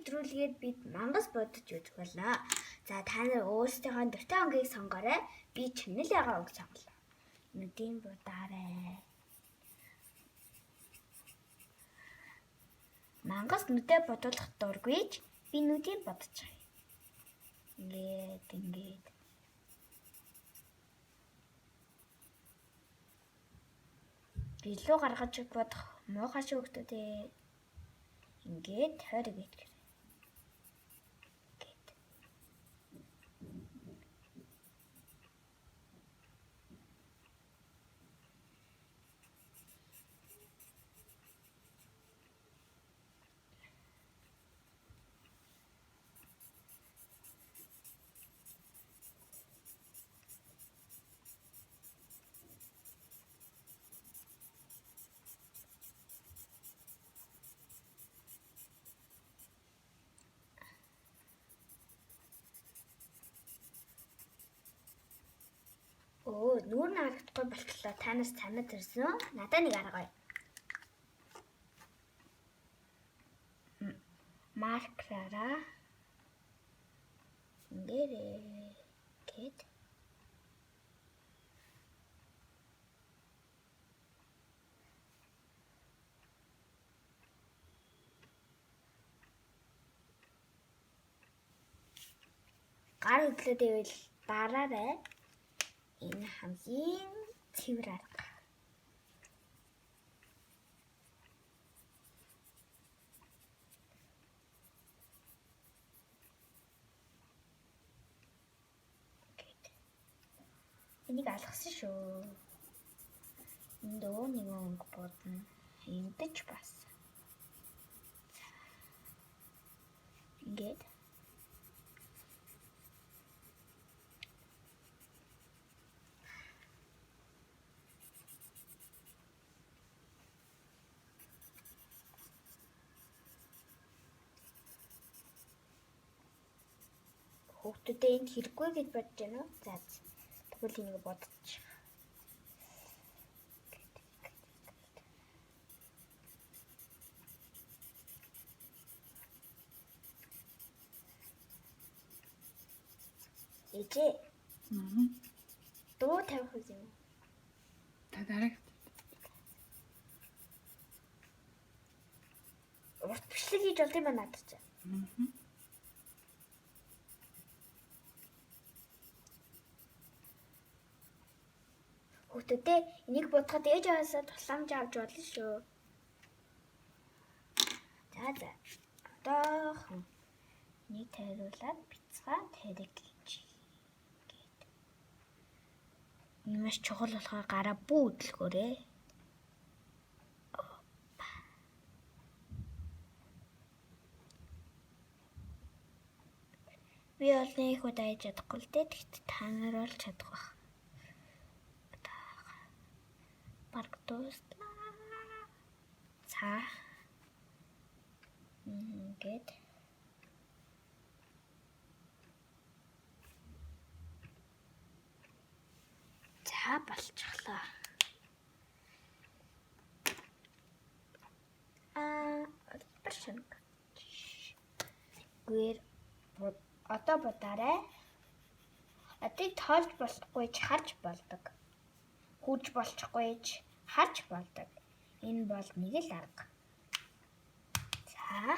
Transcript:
нэвтрүүлгээд бид мангас бодож үзэх боллоо. За та нар өөрсдийнхөө дуртай өнгийг сонгоорой. Би чимнэл ягаа өнг сонголоо. Нүдийн будаарай. Мангас нүдэ бодуулах дургүйж би нүдийг бодож байгаа. Ингээд. Билүү гаргаж бодох муухай шүүгтүүд ингээд 20 гээд гэр. Нүүр харагдахгүй болтлоо. Танаас санаад ирсэн. Надаа нэг аргая. Маркераа ингээд гар хөдлөөд ивэл дараарай. Энэ хамгийн цэвэр арга. Энийг алгасан шүү. Энд нэг өнгө бодно. Эндэж бас. Ингээд хүүхдүүдээ энд хэрэггүй гэж бодож байна уу? За. Тэгвэл энийг бодож. Ээжээ. Дуу тавих юм. Та дараагт. Урт бичлэг хийж болд юм байна надад ч. Хүүхдүүдээ энийг бодоход ээж аваасаа тусламж авч болно шүү. За. Одоохон нэг тайруулаад бяцгаа тариг гэж. Энэ маш чухал болохоор гараа бүү хөдөлгөөрэй. Би бол нэг их удаа хийж чадахгүй л дээ. Тэгт та нар бол чадах байх. Бараг дуслаа. За. Ингээд. За болчихлоо. Баршинг. Гэр одоо бодаарай. Адыг тоолж болохгүй ч харж болдог. Хурж болчихгүй ч харж болдог. Энэ бол нэг л арга. За.